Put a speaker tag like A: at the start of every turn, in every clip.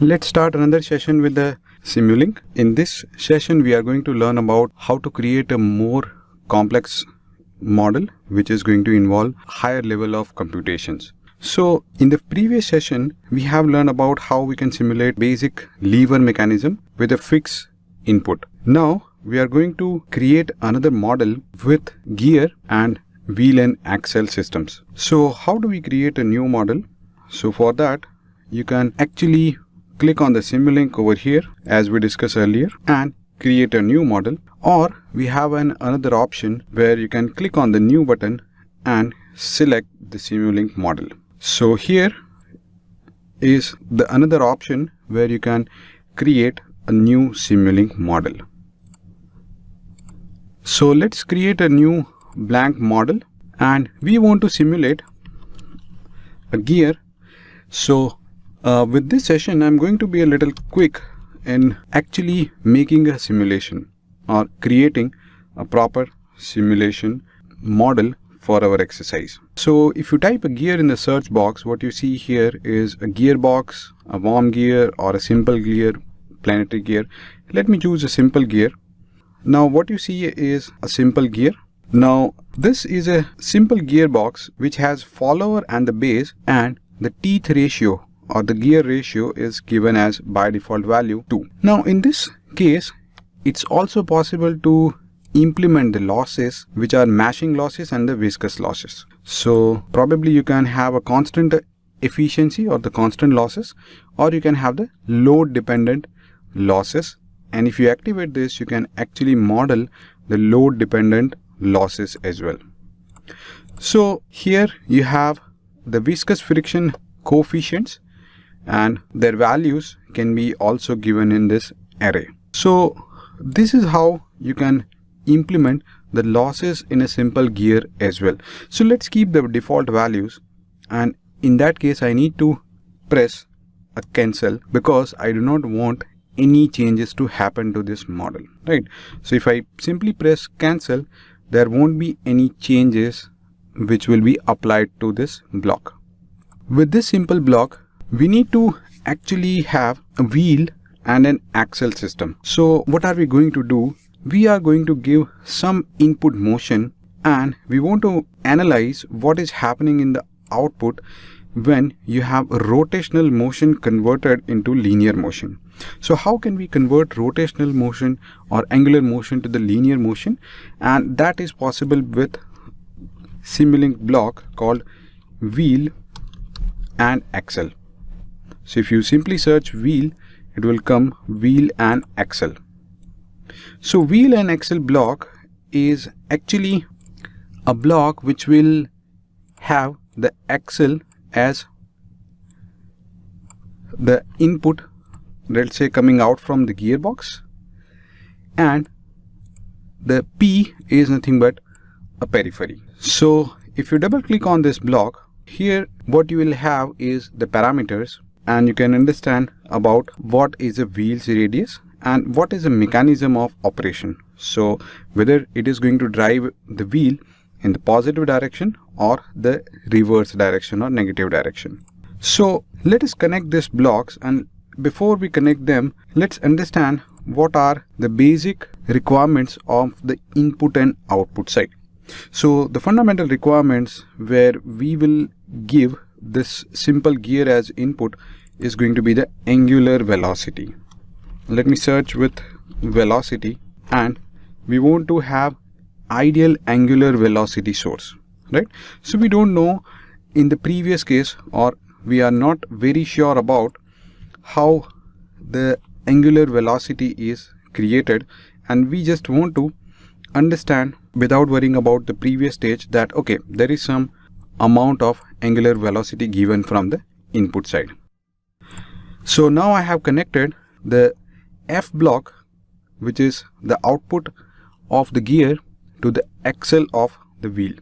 A: Let's start another session with the Simulink. In this session, we are going to learn about how to create a more complex model, which is going to involve higher level of computations. So in the previous session, we have learned about how we can simulate basic lever mechanism with a fixed input. Now we are going to create another model with gear and wheel and axle systems. So how do we create a new model? So for that, you can actually click on the Simulink over here as we discussed earlier and create a new model, or we have another option where you can click on the new button and select the Simulink model. So here is the another option where you can create a new Simulink model. So let's create a new blank model and we want to simulate a gear. So with this session, I'm going to be a little quick in actually making a simulation or creating a proper simulation model for our exercise. So if you type a gear in the search box, what you see here is a gearbox, a worm gear, or a simple gear, planetary gear. Let me choose a simple gear. Now what you see is a simple gear. Now this is a simple gearbox which has follower and the base, and the teeth ratio or the gear ratio is given as by default value 2. Now in this case, it's also possible to implement the losses, which are mashing losses and the viscous losses. So probably you can have a constant efficiency or the constant losses, or you can have the load dependent losses. And if you activate this, you can actually model the load dependent losses as well. So here you have the viscous friction coefficients, and their values can be also given in this array. So this is how you can implement the losses in a simple gear as well. So let's keep the default values, and in that case I need to press a cancel because I do not want any changes to happen to this model, right? So if I simply press cancel, there won't be any changes which will be applied to this block. With this simple block, we need to actually have a wheel and an axle system. So what are we going to do? We are going to give some input motion, and we want to analyze what is happening in the output when you have rotational motion converted into linear motion. So how can we convert rotational motion or angular motion to the linear motion? And that is possible with Simulink block called wheel and axle. So if you simply search wheel, it will come wheel and axle. So wheel and axle block is actually a block which will have the axle as the input, let's say coming out from the gearbox, and the P is nothing but a periphery. So if you double click on this block, here what you will have is the parameters, and you can understand about what is a wheel's radius and what is a mechanism of operation. So whether it is going to drive the wheel in the positive direction or the reverse direction or negative direction. So let us connect these blocks, and before we connect them, let's understand what are the basic requirements of the input and output side. So the fundamental requirements where we will give this simple gear as input is going to be the angular velocity. Let me search with velocity, and we want to have ideal angular velocity source, right? So we don't know in the previous case, or we are not very sure about how the angular velocity is created, and we just want to understand without worrying about the previous stage that okay, there is some amount of angular velocity given from the input side. So now I have connected the F block, which is the output of the gear, to the axle of the wheel.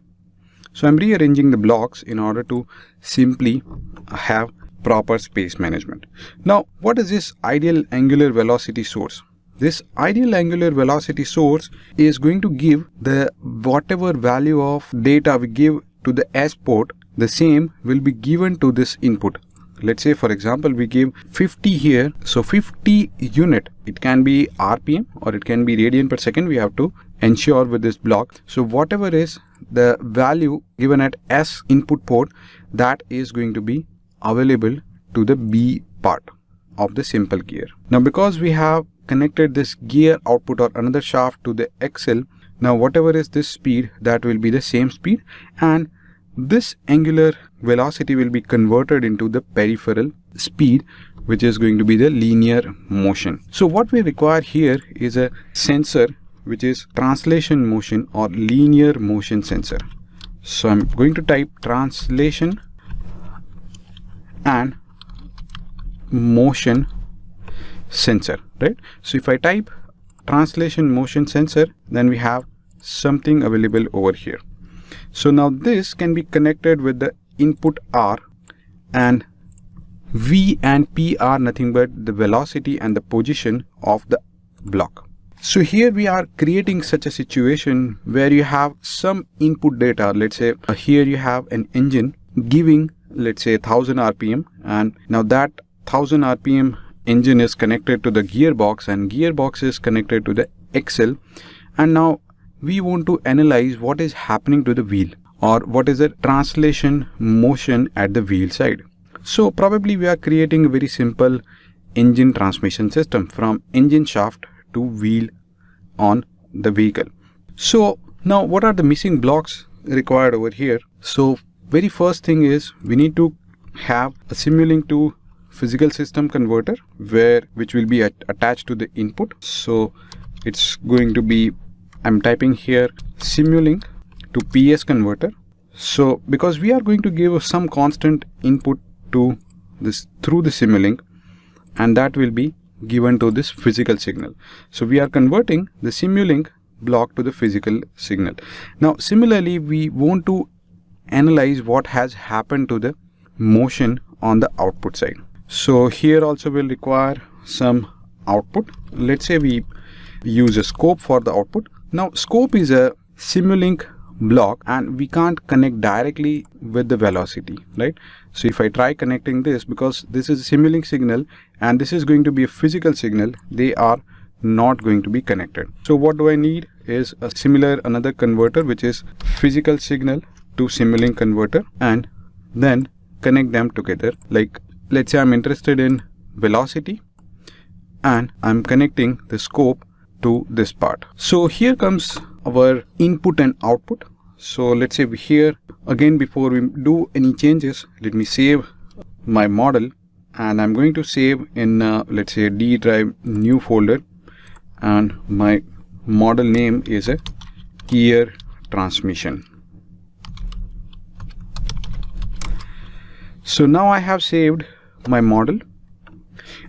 A: So I'm rearranging the blocks in order to simply have proper space management. Now what is this ideal angular velocity source? This ideal angular velocity source is going to give the whatever value of data we give to the S port, the same will be given to this input. let's say for example we give 50 here, so 50 unit, it can be RPM or it can be radian per second. We have to ensure with this block. So whatever is the value given at S input port, that is going to be available to the B part of the simple gear. Now because we have connected this gear output or another shaft to the axle, now whatever is this speed, that will be the same speed, and this angular velocity will be converted into the peripheral speed, which is going to be the linear motion. So what we require here is a sensor which is translation motion or linear motion sensor. So I'm going to type translation and motion sensor, right? So if I type translation motion sensor, then we have something available over here. So now this can be connected with the input R, and V and P are nothing but the velocity and the position of the block. So here we are creating such a situation where you have some input data. Let's say here you have an engine giving, let's say 1000 RPM, and now that 1000 RPM engine is connected to the gearbox, and gearbox is connected to the axle, and now we want to analyze what is happening to the wheel, or what is the translation motion at the wheel side. So probably we are creating a very simple engine transmission system from engine shaft to wheel on the vehicle. So now what are the missing blocks required over here? So very first thing is we need to have a Simulink to physical system converter which will be attached to the input. So it's going to be, I'm typing here Simulink to PS converter. So because we are going to give some constant input to this through the Simulink, and that will be given to this physical signal. So we are converting the Simulink block to the physical signal. Now similarly, we want to analyze what has happened to the motion on the output side. So here also will require some output. Let's say we use a scope for the output. Now scope is a Simulink block and we can't connect directly with the velocity, right? So if I try connecting this, because this is a Simulink signal and this is going to be a physical signal, they are not going to be connected. So what do I need is a similar another converter which is physical signal to Simulink converter, and then connect them together. Like let's say I'm interested in velocity and I'm connecting the scope to this part. So here comes our input and output. So let's say here again, before we do any changes, let me save my model, and I'm going to save in let's say D drive new folder, and my model name is a gear transmission. So now I have saved my model,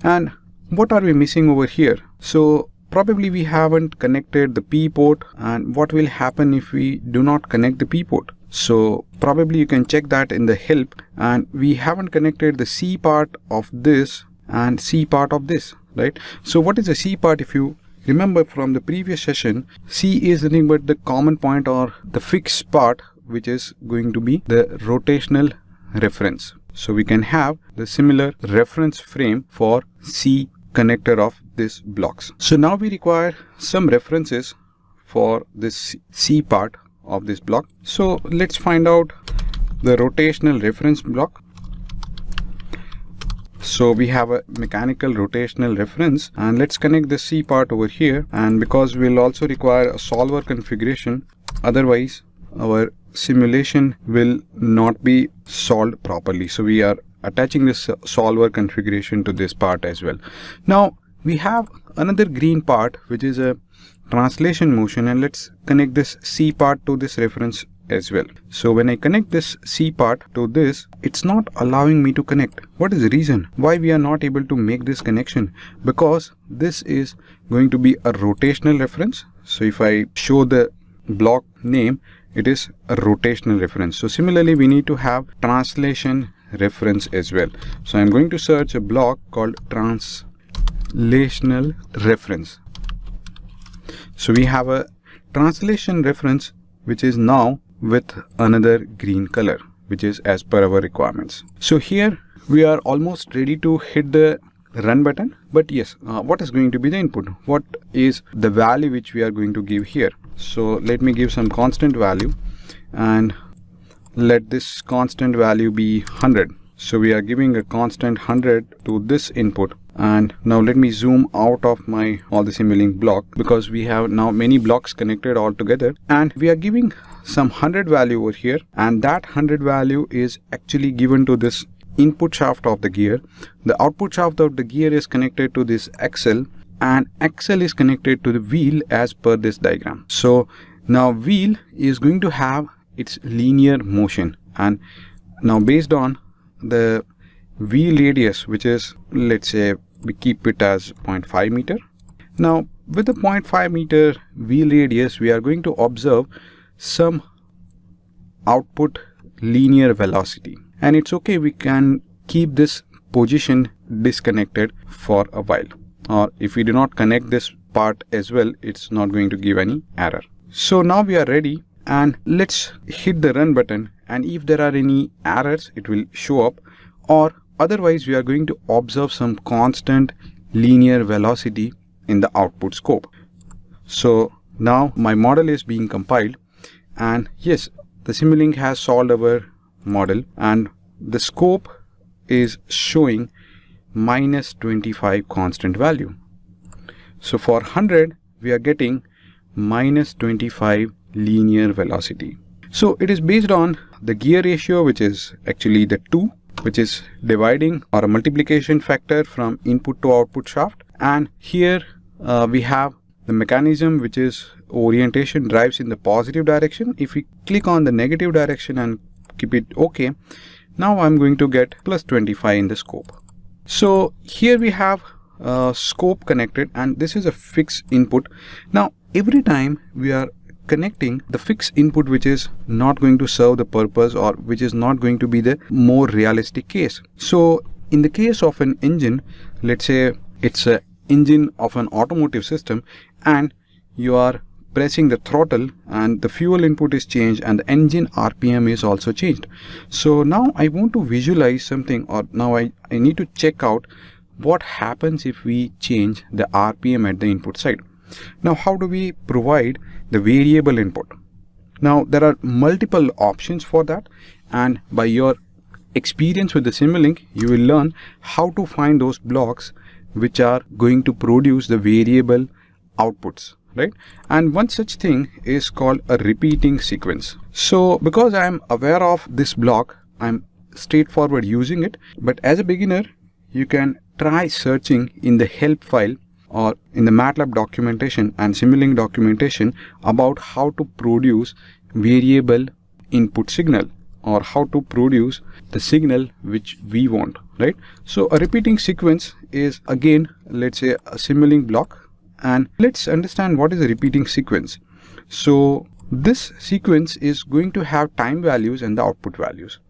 A: and what are we missing over here? So probably we haven't connected the P port, and what will happen if we do not connect the P port? So probably you can check that in the help, and we haven't connected the C part of this and C part of this, right? So what is the C part? If you remember from the previous session, C is nothing but the common point or the fixed part, which is going to be the rotational reference. So we can have the similar reference frame for C connector of these blocks. So now we require some references for this C part of this block. So let's find out the rotational reference block. So we have a mechanical rotational reference, and let's connect the C part over here. And because we'll also require a solver configuration, otherwise our simulation will not be solved properly. So we are attaching this solver configuration to this part as well. Now we have another green part which is a translation motion, and let's connect this C part to this reference as well. So when I connect this C part to this, it's not allowing me to connect. What is the reason why we are not able to make this connection? Because this is going to be a rotational reference. So if I show the block name, it is a rotational reference. So similarly, we need to have translation reference as well. So I'm going to search a block called translational reference. So we have a translation reference which is now with another green color. which is as per our requirements. So here we are almost ready to hit the run button, but yes, what is going to be the input? What is the value which we are going to give here? So let me give some constant value, and let this constant value be 100. So we are giving a constant 100 to this input. And now let me zoom out of my all the Simulink block, because we have now many blocks connected all together, and we are giving some 100 value over here, and that 100 value is actually given to this input shaft of the gear. The output shaft of the gear is connected to this axle, and axle is connected to the wheel as per this diagram. So now wheel is going to have its linear motion, and now based on the wheel radius, which is, let's say we keep it as 0.5 meter. Now with the 0.5 meter wheel radius, we are going to observe some output linear velocity, and it's okay, we can keep this position disconnected for a while, or if we do not connect this part as well, it's not going to give any error. So now we are ready, and let's hit the run button, and if there are any errors it will show up, or otherwise we are going to observe some constant linear velocity in the output scope. So now my model is being compiled, and yes, the Simulink has solved our model, and the scope is showing -25 constant value. So for 100 we are getting -25 linear velocity. So it is based on the gear ratio, which is actually the 2, which is dividing or a multiplication factor from input to output shaft. And here we have the mechanism, which is orientation drives in the positive direction. If we click on the negative direction and keep it okay, now I'm going to get +25 in the scope. So here we have scope connected, and this is a fixed input. Now every time we are connecting the fixed input, which is not going to serve the purpose, or which is not going to be the more realistic case. So in the case of an engine, let's say it's an engine of an automotive system, and you are pressing the throttle, and the fuel input is changed, and the engine RPM is also changed. So now I want to visualize something, or now I need to check out what happens if we change the RPM at the input side. Now how do we provide the variable input? Now there are multiple options for that, and by your experience with the Simulink, you will learn how to find those blocks which are going to produce the variable outputs, right? And one such thing is called a repeating sequence. So because I am aware of this block, I'm straightforward using it, but as a beginner you can try searching in the help file or in the MATLAB documentation and Simulink documentation about how to produce variable input signal, or how to produce the signal which we want, right? So a repeating sequence is, again, let's say a Simulink block, and let's understand what is a repeating sequence. So this sequence is going to have time values and the output values.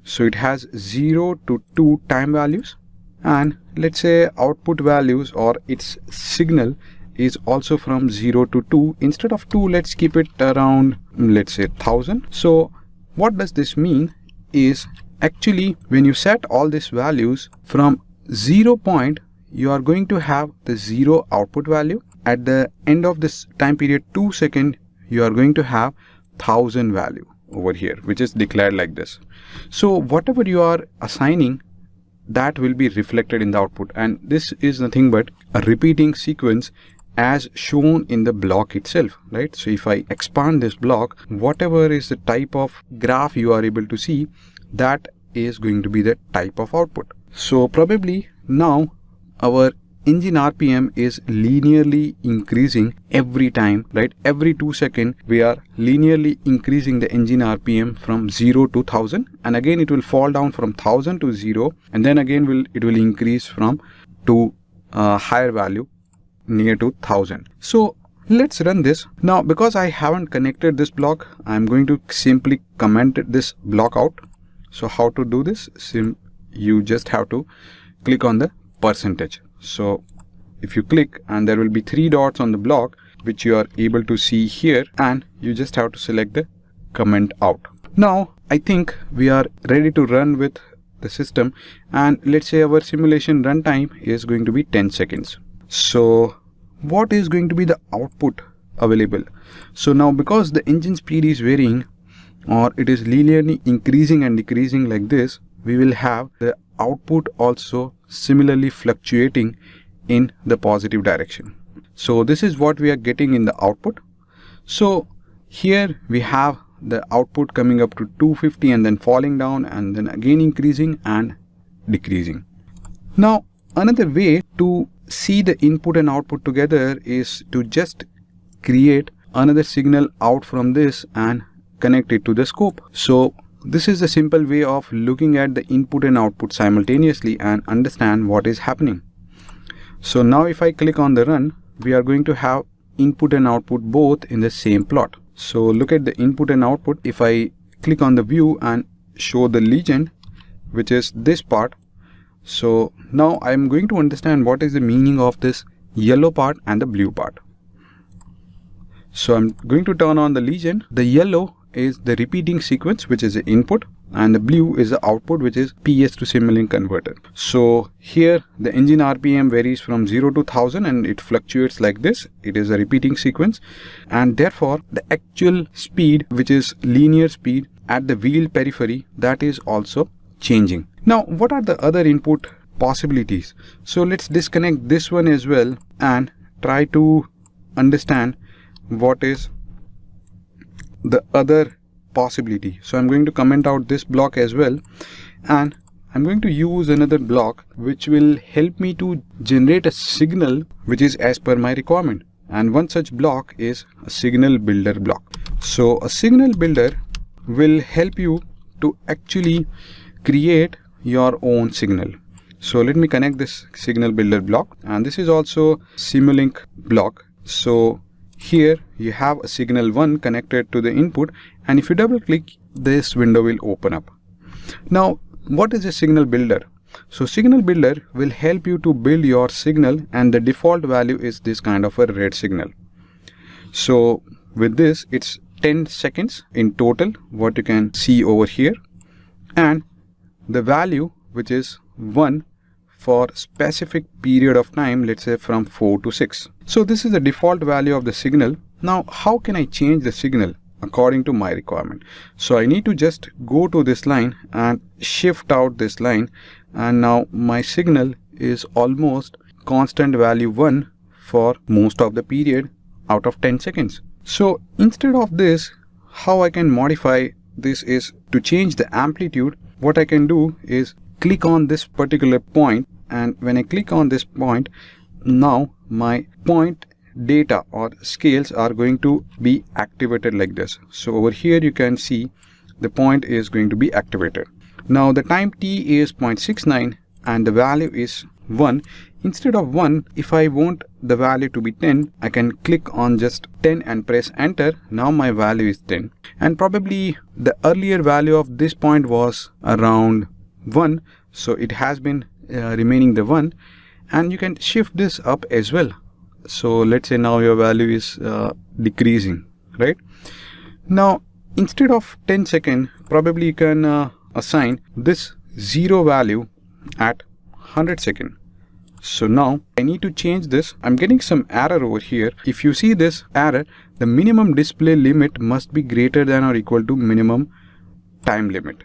A: So it has 0 to 2 time values, and let's say output values or its signal is also from 0 to 2. Instead of 2, let's keep it around, let's say 1000. So what does this mean is, actually when you set all these values from 0 point, you are going to have the 0 output value. At the end of this time period, 2 seconds, you are going to have 1000 value over here, which is declared like this. So whatever you are assigning, that will be reflected in the output, and this is nothing but a repeating sequence as shown in the block itself, right? So if I expand this block, whatever is the type of graph you are able to see, that is going to be the type of output. So probably now our engine RPM is linearly increasing every time, right? Every 2 seconds we are linearly increasing the engine RPM from 0 to 1000, and again it will fall down from 1000 to 0, and then again it will increase from to higher value near to 1000. So let's run this. Now because I haven't connected this block, I'm going to simply comment this block out. So how to do this? You just have to click on the percentage. So if you click, and there will be 3 dots on the block which you are able to see here, and you just have to select the comment out. Now I think we are ready to run with the system, and let's say our simulation runtime is going to be 10 seconds. So what is going to be the output available? So now, because the engine speed is varying, or it is linearly increasing and decreasing like this, we will have the output also similarly fluctuating in the positive direction. So this is what we are getting in the output. So here we have the output coming up to 250 and then falling down and then again increasing and decreasing. Now another way to see the input and output together is to just create another signal out from this and connect it to the scope. So this is a simple way of looking at the input and output simultaneously and understand what is happening. So now if I click on the run, we are going to have input and output both in the same plot. So look at the input and output. If I click on the view and show the legend, which is this part, so now I am going to understand what is the meaning of this yellow part and the blue part. So I'm going to turn on the legend. The yellow is the repeating sequence, which is the input, and the blue is the output, which is PS to Simulink converter. So here the engine RPM varies from 0 to 1000 and it fluctuates like this. It is a repeating sequence, and therefore the actual speed, which is linear speed at the wheel periphery, that is also changing. Now what are the other input possibilities? So let's disconnect this one as well and try to understand what is the other possibility. So I'm going to comment out this block as well, and I'm going to use another block which will help me to generate a signal which is as per my requirement, and one such block is a signal builder block. So a signal builder will help you to actually create your own signal. So let me connect this signal builder block, and this is also Simulink block. So here you have a signal 1 connected to the input, and if you double click, this window will open up. Now what is a signal builder? So signal builder will help you to build your signal, and the default value is this kind of a red signal. So with this, it's 10 seconds in total, what you can see over here, and the value which is 1 for specific period of time, let's say from 4 to 6. So this is the default value of the signal. Now how can I change the signal according to my requirement? So I need to just go to this line and shift out this line, and now my signal is almost constant value 1 for most of the period out of 10 seconds. So instead of this, how I can modify this is to change the amplitude. What I can do is click on this particular point, and when I click on this point, now my point data or scales are going to be activated like this. So over here you can see the point is going to be activated. Now the time t is 0.69 and the value is 1. Instead of 1, if I want the value to be 10, I can click on just 10 and press enter. Now my value is 10, and probably the earlier value of this point was around 1, so it has been remaining the 1, and you can shift this up as well. So let's say now your value is decreasing, right? Now instead of 10 second, probably you can assign this 0 value at 100 second. So now I need to change this. I'm getting some error over here. If you see this error, the minimum display limit must be greater than or equal to minimum time limit.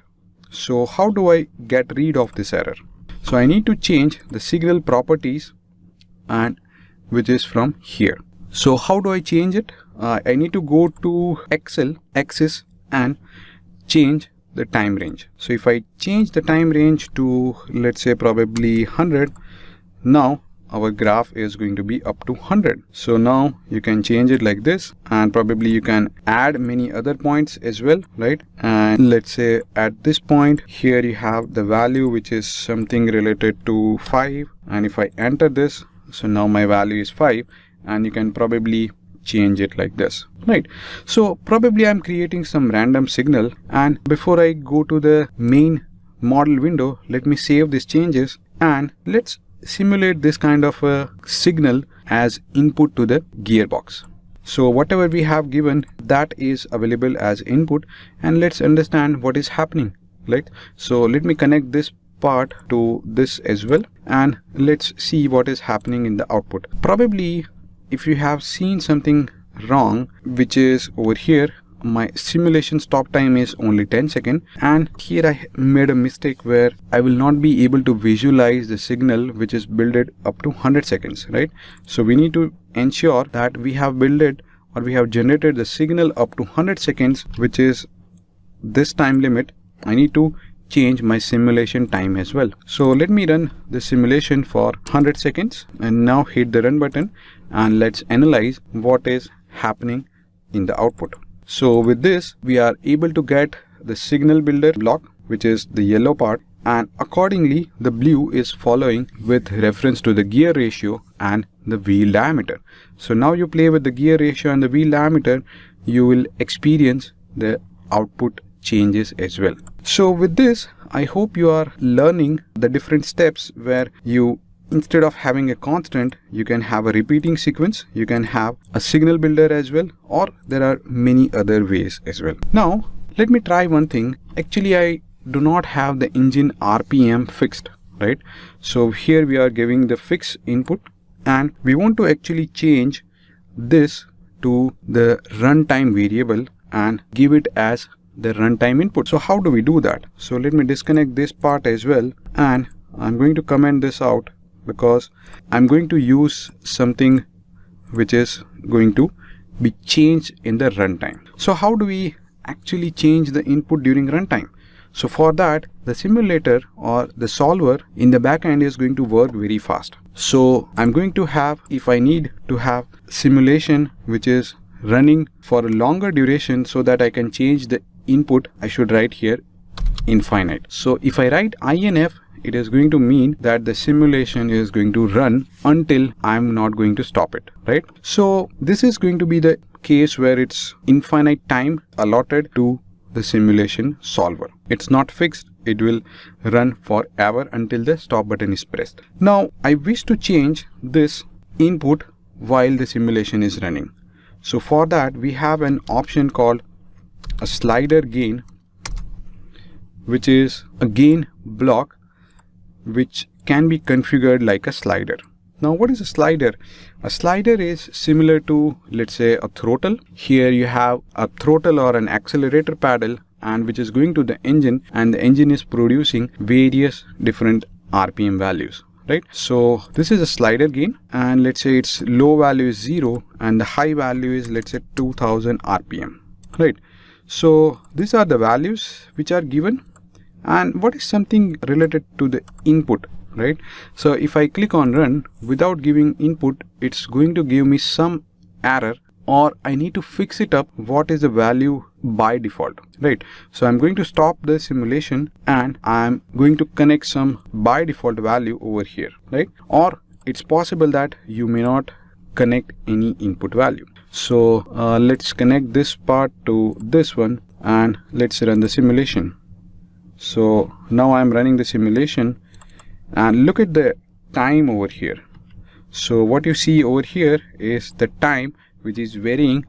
A: So how do I get rid of this error? So I need to change the signal properties, and which is from here. So how do I change it? I need to go to Excel axis and change the time range. So if I change the time range to, let's say, probably 100, now our graph is going to be up to 100. So now you can change it like this, and probably you can add many other points as well, right? And let's say at this point here you have the value which is something related to 5, and if I enter this, so now my value is 5, and you can probably change it like this, right? So probably I'm creating some random signal, and before I go to the main model window, let me save these changes, and let's simulate this kind of a signal as input to the gearbox. So whatever we have given, that is available as input, and let's understand what is happening, right? So let me connect this part to this as well, and let's see what is happening in the output. Probably if you have seen something wrong, which is over here, my simulation stop time is only 10 seconds, and here I made a mistake where I will not be able to visualize the signal which is builded up to 100 seconds, right? So we need to ensure that we have builded or we have generated the signal up to 100 seconds, which is this time limit. I need to change my simulation time as well. So let me run the simulation for 100 seconds and now hit the run button, and let's analyze what is happening in the output. So with this, we are able to get the signal builder block, which is the yellow part, and accordingly the blue is following with reference to the gear ratio and the wheel diameter. So now you play with the gear ratio and the wheel diameter, you will experience the output changes as well. So with this, I hope you are learning the different steps where you, instead of having a constant, you can have a repeating sequence, you can have a signal builder as well, or there are many other ways as well. Now let me try one thing. Actually, I do not have the engine RPM fixed, right? So here we are giving the fixed input, and we want to actually change this to the runtime variable and give it as the runtime input. So how do we do that? So let me disconnect this part as well, and I'm going to comment this out because I'm going to use something which is going to be changed in the runtime. So how do we actually change the input during runtime? So for that, the simulator or the solver in the back end is going to work very fast. So I'm going to have, if I need to have simulation which is running for a longer duration so that I can change the input, I should write here infinite. So if I write INF, it is going to mean that the simulation is going to run until I'm not going to stop it, right? So this is going to be the case where it's infinite time allotted to the simulation solver. It's not fixed. It will run forever until the stop button is pressed. Now I wish to change this input while the simulation is running. So for that, we have an option called a slider gain, which is a gain block which can be configured like a slider. Now what is a slider? A slider is similar to, let's say, a throttle. Here you have a throttle or an accelerator pedal, and which is going to the engine, and the engine is producing various different RPM values, right? So this is a slider gain, and let's say its low value is 0 and the high value is, let's say, 2000 RPM, right? So these are the values which are given, and what is something related to the input, right? So if I click on run without giving input, it's going to give me some error, or I need to fix it up what is the value by default, right? So I'm going to stop the simulation and I'm going to connect some by default value over here, right? Or it's possible that you may not connect any input value. So let's connect this part to this one and let's run the simulation. So now I'm running the simulation, and look at the time over here. So what you see over here is the time which is varying,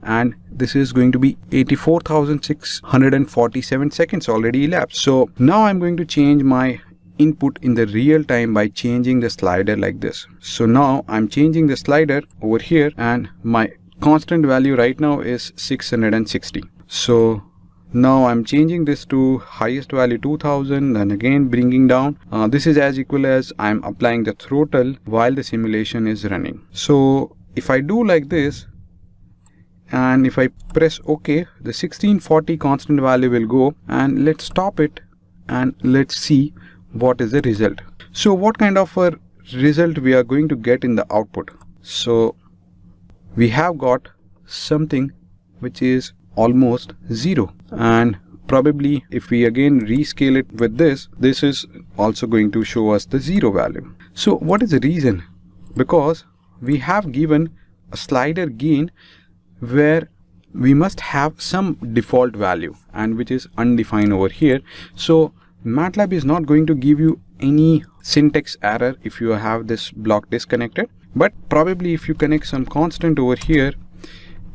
A: and this is going to be 84,647 seconds already elapsed. So now I'm going to change my input in the real time by changing the slider like this. So now I'm changing the slider over here, and my constant value right now is 660. So now I'm changing this to highest value 2000, and again bringing down. This is as equal as I'm applying the throttle while the simulation is running. So if I do like this, and if I press OK, the 1640 constant value will go, and let's stop it and let's see what is the result. So what kind of a result we are going to get in the output? So we have got something which is almost 0, and probably if we again rescale it with this, this is also going to show us the 0 value. So what is the reason? Because we have given a slider gain where we must have some default value, and which is undefined over here. So MATLAB is not going to give you any syntax error if you have this block disconnected, but probably if you connect some constant over here,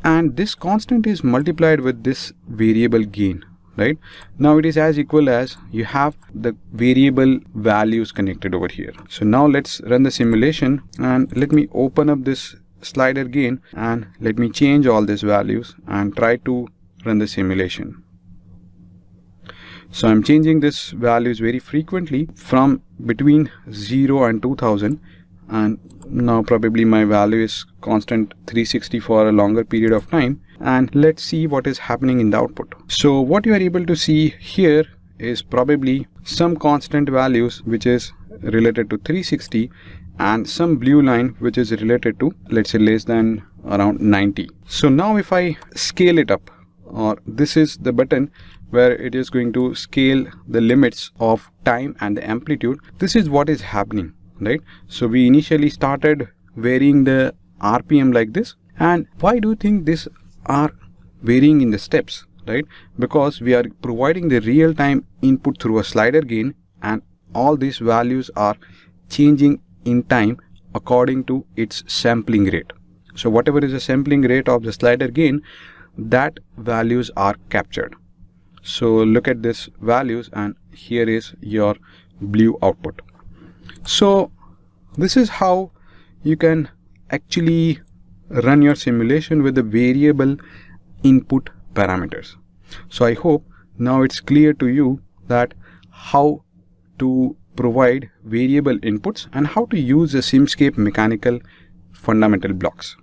A: and this constant is multiplied with this variable gain, right? Now it is as equal as you have the variable values connected over here. So now let's run the simulation, and let me open up this slider gain and let me change all these values and try to run the simulation. So I'm changing this values very frequently from between 0 and 2000, and now probably my value is constant 360 for a longer period of time, and let's see what is happening in the output. So what you are able to see here is probably some constant values which is related to 360 and some blue line which is related to, let's say, less than around 90. So now if I scale it up, or this is the button where it is going to scale the limits of time and the amplitude, this is what is happening, right? So we initially started varying the RPM like this, and why do you think these are varying in the steps, right? Because we are providing the real-time input through a slider gain, and all these values are changing in time according to its sampling rate. So whatever is the sampling rate of the slider gain, that values are captured. So look at this values, and here is your blue output. So this is how you can actually run your simulation with the variable input parameters. So I hope now it's clear to you that how to provide variable inputs and how to use the Simscape mechanical fundamental blocks.